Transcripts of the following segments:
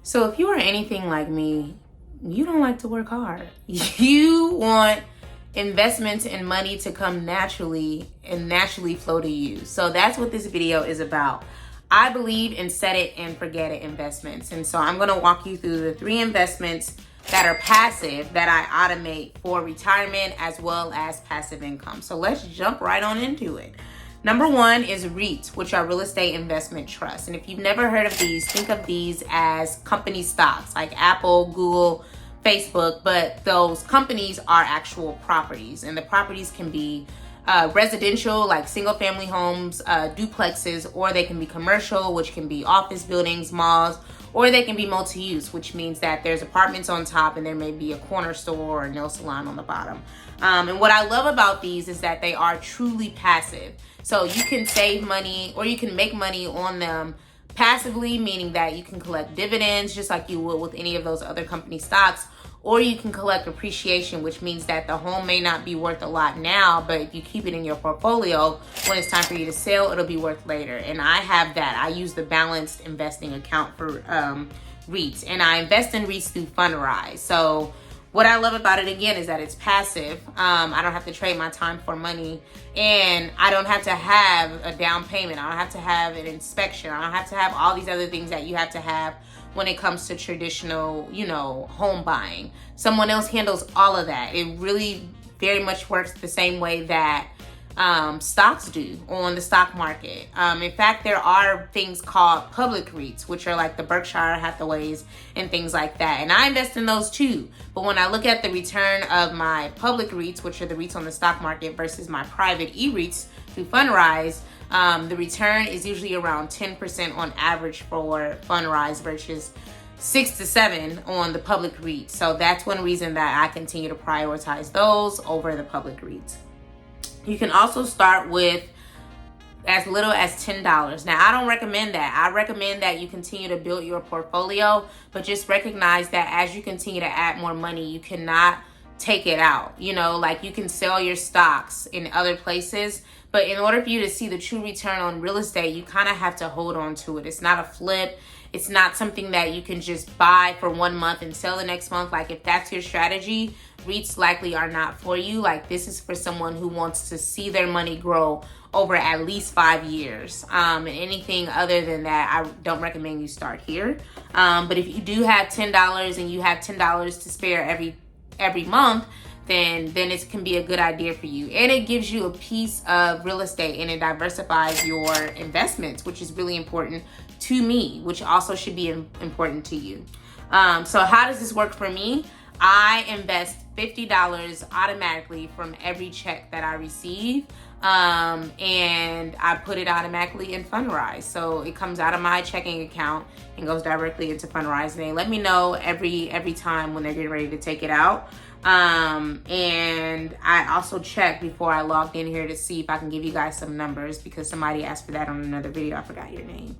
So if you are anything like me, you don't like to work hard. You want investments and money to come naturally and naturally flow to you. So that's what this video is about. I believe in set it and forget it investments. And so I'm gonna walk you through the 3 investments that are passive that I automate for retirement as well as passive income. So let's jump right on into it. Number 1 is REITs, which are real estate investment trusts. And if you've never heard of these, think of these as company stocks like Apple, Google, Facebook, but those companies are actual properties. And the properties can be residential, like single family homes, duplexes, or they can be commercial, which can be office buildings, malls, or they can be multi-use, which means that there's apartments on top and there may be a corner store or a nail salon on the bottom. And what I love about these is that they are truly passive. So you can save money or you can make money on them passively, meaning that you can collect dividends just like you would with any of those other company stocks, or you can collect appreciation, which means that the home may not be worth a lot now, but if you keep it in your portfolio, when it's time for you to sell, it'll be worth later. And I have that. I use the balanced investing account for REITs, and I invest in REITs through Fundrise. So what I love about it, again, is that it's passive. I don't have to trade my time for money, and I don't have to have a down payment. I don't have to have an inspection. I don't have to have all these other things that you have to have when it comes to traditional, home buying. Someone else handles all of that. It really very much works the same way that stocks do on the stock market. In fact, there are things called public REITs, which are like the Berkshire Hathaways and things like that. And I invest in those too. But when I look at the return of my public REITs, which are the REITs on the stock market, versus my private e-REITs through Fundrise, the return is usually around 10% on average for Fundrise versus 6 to 7 on the public REITs. So that's one reason that I continue to prioritize those over the public REITs. You can also start with as little as $10. Now, I don't recommend that. I recommend that you continue to build your portfolio, but just recognize that as you continue to add more money, you cannot take it out. Like you can sell your stocks in other places, but in order for you to see the true return on real estate, you kind of have to hold on to it. It's not a flip. It's not something that you can just buy for 1 month and sell the next month. Like if that's your strategy, REITs likely are not for you. Like this is for someone who wants to see their money grow over at least 5 years. And anything other than that, I don't recommend you start here. But if you do have $10 and you have $10 to spare every month, then it can be a good idea for you. And it gives you a piece of real estate and it diversifies your investments, which is really important to me, which also should be important to you. So how does this work for me? I invest $50 automatically from every check that I receive. And I put it automatically in Fundrise. So it comes out of my checking account and goes directly into Fundrise. And they let me know every time when they're getting ready to take it out. And I also check before I logged in here to see if I can give you guys some numbers, because somebody asked for that on another video. I forgot your name.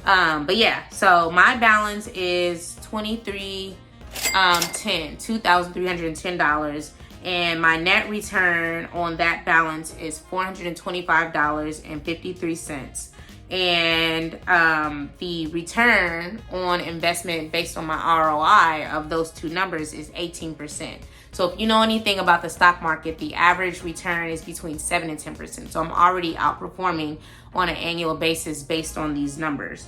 But yeah, so my balance is $2,310, and my net return on that balance is $425.53. And the return on investment based on my ROI of those two numbers is 18%. So if you know anything about the stock market, the average return is between 7 and 10%. So I'm already outperforming on an annual basis based on these numbers.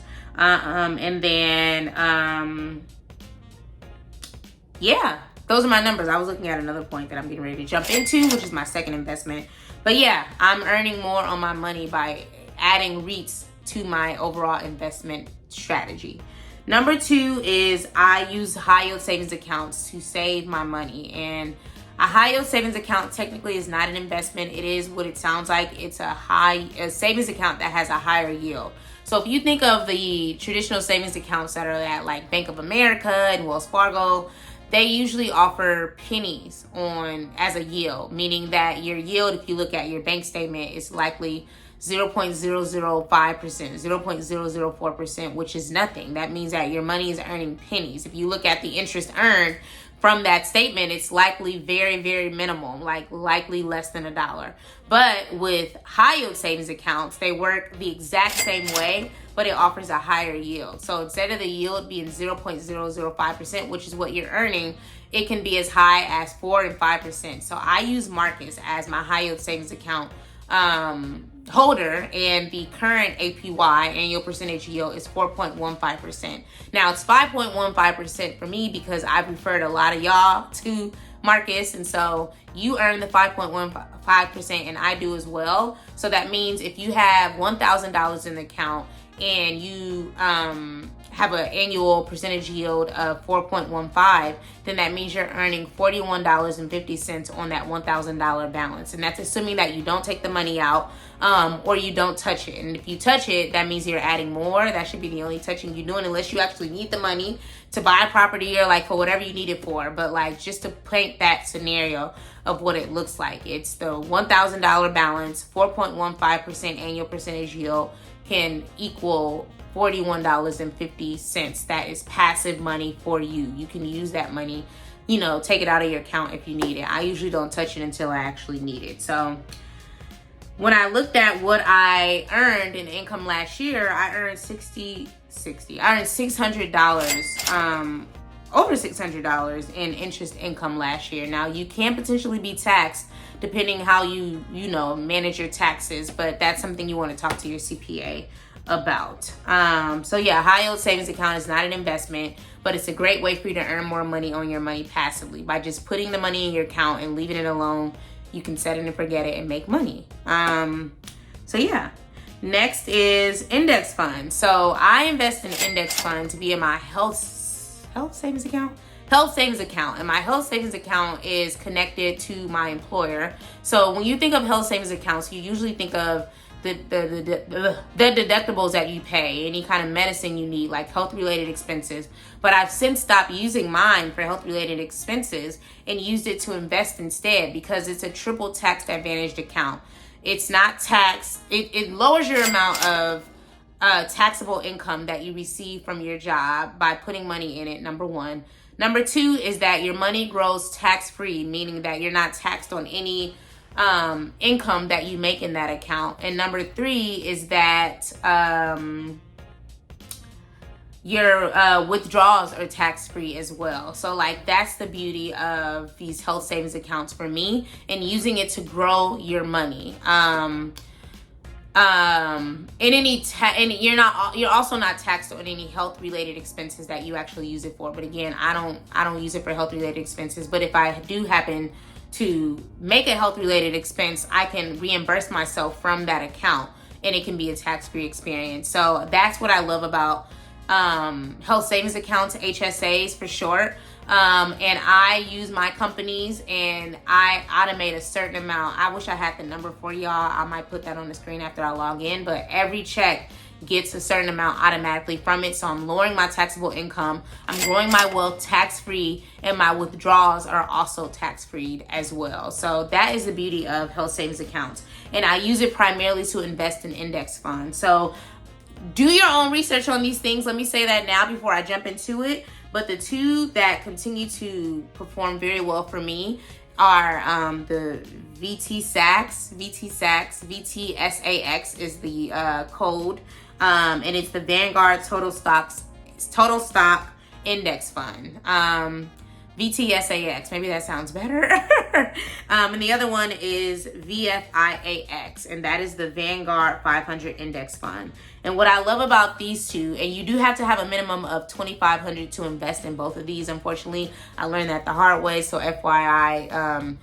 Yeah, those are my numbers. I was looking at another point that I'm getting ready to jump into, which is my second investment. But yeah, I'm earning more on my money by adding REITs to my overall investment strategy. Number 2 is I use high yield savings accounts to save my money. And a high yield savings account technically is not an investment. It is what it sounds like. It's a savings account that has a higher yield. So if you think of the traditional savings accounts that are at like Bank of America and Wells Fargo, they usually offer pennies as a yield, meaning that your yield, if you look at your bank statement, is likely 0.005%, 0.004%, which is nothing. That means that your money is earning pennies. If you look at the interest earned from that statement, it's likely very, very minimal, likely less than $1. But with high yield savings accounts, they work the exact same way, but it offers a higher yield. So instead of the yield being 0.005%, which is what you're earning, it can be as high as 4 and 5%. So I use Marcus as my high yield savings account holder, and the current APY, annual percentage yield, is 4.15%. Now it's 5.15% for me because I've referred a lot of y'all to Marcus, and so you earn the 5.15% and I do as well. So that means if you have $1,000 in the account and you have an annual percentage yield of 4.15, then that means you're earning $41.50 on that $1,000 balance. And that's assuming that you don't take the money out or you don't touch it. And if you touch it, that means you're adding more. That should be the only touching you're doing, unless you actually need the money to buy a property or like for whatever you need it for. But like, just to paint that scenario of what it looks like, it's the $1,000 balance, 4.15% annual percentage yield can equal $41.50. That is passive money for you. You can use that money, you know, take it out of your account if you need it. I usually don't touch it until I actually need it. So when I looked at what I earned in income last year, I earned $600, over $600 in interest income last year. Now you can potentially be taxed depending how you manage your taxes, but that's something you want to talk to your CPA about. So yeah, high yield savings account is not an investment, but it's a great way for you to earn more money on your money passively. By just putting the money in your account and leaving it alone, you can set it and forget it and make money. So yeah. Next is index funds. So I invest in index funds via my health savings account. And my health savings account is connected to my employer. So when you think of health savings accounts, you usually think of the deductibles that you pay, any kind of medicine you need, like health-related expenses. But I've since stopped using mine for health-related expenses and used it to invest instead, because it's a triple tax advantaged account. It's not taxed. It lowers your amount of taxable income that you receive from your job by putting money in it, number one. Number two is that your money grows tax-free, meaning that you're not taxed on any income that you make in that account. And number three is that your withdrawals are tax-free as well. So like, that's the beauty of these health savings accounts for me, and using it to grow your money. And you're also not taxed on any health related expenses that you actually use it for. But again, I don't use it for health related expenses. But if I do happen to make a health related expense, I can reimburse myself from that account, and it can be a tax-free experience. So that's what I love about health savings accounts, HSAs for short. And I use my companies and I automate a certain amount. I wish I had the number for y'all. I might put that on the screen after I log in, but every check gets a certain amount automatically from it. So I'm lowering my taxable income. I'm growing my wealth tax-free, and my withdrawals are also tax-free as well. So that is the beauty of health savings accounts. And I use it primarily to invest in index funds. So do your own research on these things. Let me say that now before I jump into it. But the two that continue to perform very well for me are the VTSAX, VTSAX is the code, and it's the Vanguard Total Stock Index Fund. VTSAX, maybe that sounds better. And the other one is VFIAX, and that is the Vanguard 500 Index Fund. And what I love about these two, and you do have to have a minimum of $2,500 to invest in both of these. Unfortunately, I learned that the hard way, so FYI,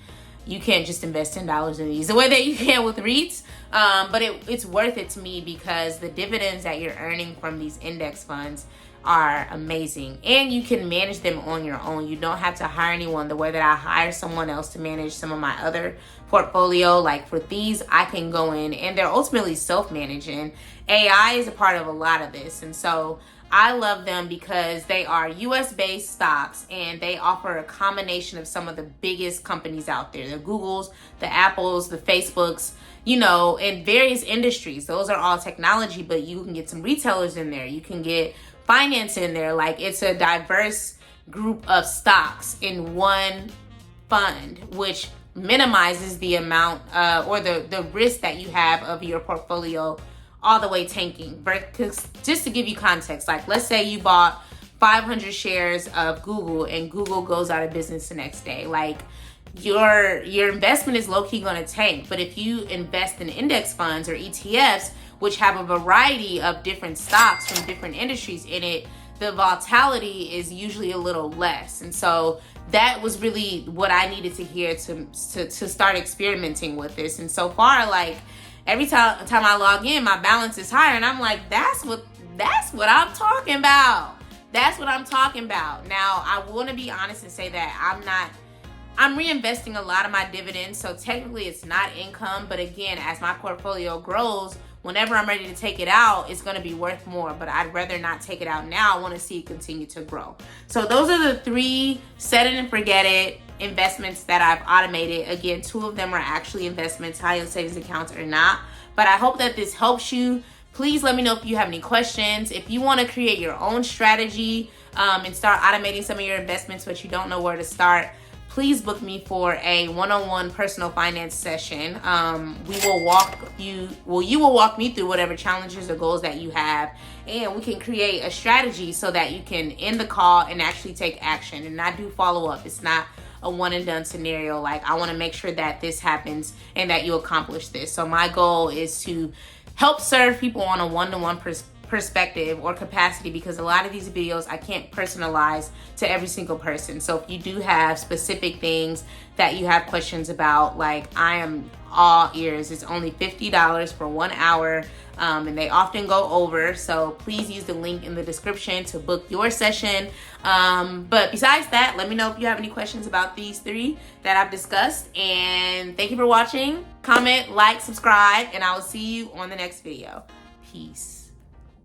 you can't just invest $10 in these the way that you can with REITs. But it's worth it to me, because the dividends that you're earning from these index funds are amazing, and you can manage them on your own. You don't have to hire anyone the way that I hire someone else to manage some of my other portfolio. Like for these, I can go in, and they're ultimately self-managing. AI is a part of a lot of this, and so I love them because they are US based stocks, and they offer a combination of some of the biggest companies out there, the Googles, the Apples, the Facebooks, you know, in various industries. Those are all technology, but you can get some retailers in there. You can get finance in there. Like, it's a diverse group of stocks in one fund, which minimizes the amount or the risk that you have of your portfolio all the way tanking. Because just to give you context, like let's say you bought 500 shares of Google and Google goes out of business the next day. Like your investment is low-key going to tank. But if you invest in index funds or ETFs, which have a variety of different stocks from different industries in it, the volatility is usually a little less. And so that was really what I needed to hear to start experimenting with this. And so far, like every time I log in, my balance is higher, and I'm like, that's what I'm talking about. That's what I'm talking about. Now, I want to be honest and say that I'm reinvesting a lot of my dividends, so technically it's not income. But again, as my portfolio grows, whenever I'm ready to take it out, it's going to be worth more. But I'd rather not take it out now. I want to see it continue to grow. So those are the 3 set it and forget it investments that I've automated. Again, 2 of them are actually investments, high yield savings accounts or not. But I hope that this helps you. Please let me know if you have any questions. If you want to create your own strategy and start automating some of your investments, but you don't know where to start, please book me for a one-on-one personal finance session. You will walk me through whatever challenges or goals that you have, and we can create a strategy so that you can end the call and actually take action. And I do follow up. It's not a one and done scenario. Like, I want to make sure that this happens and that you accomplish this. So my goal is to help serve people on a one-to-one perspective or capacity, because a lot of these videos I can't personalize to every single person. So if you do have specific things that you have questions about, like, I am all ears. It's only $50 for 1 hour, and they often go over, so please use the link in the description to book your session. But besides that, let me know if you have any questions about these 3 that I've discussed. And thank you for watching. Comment, like, subscribe, and I will see you on the next video. Peace.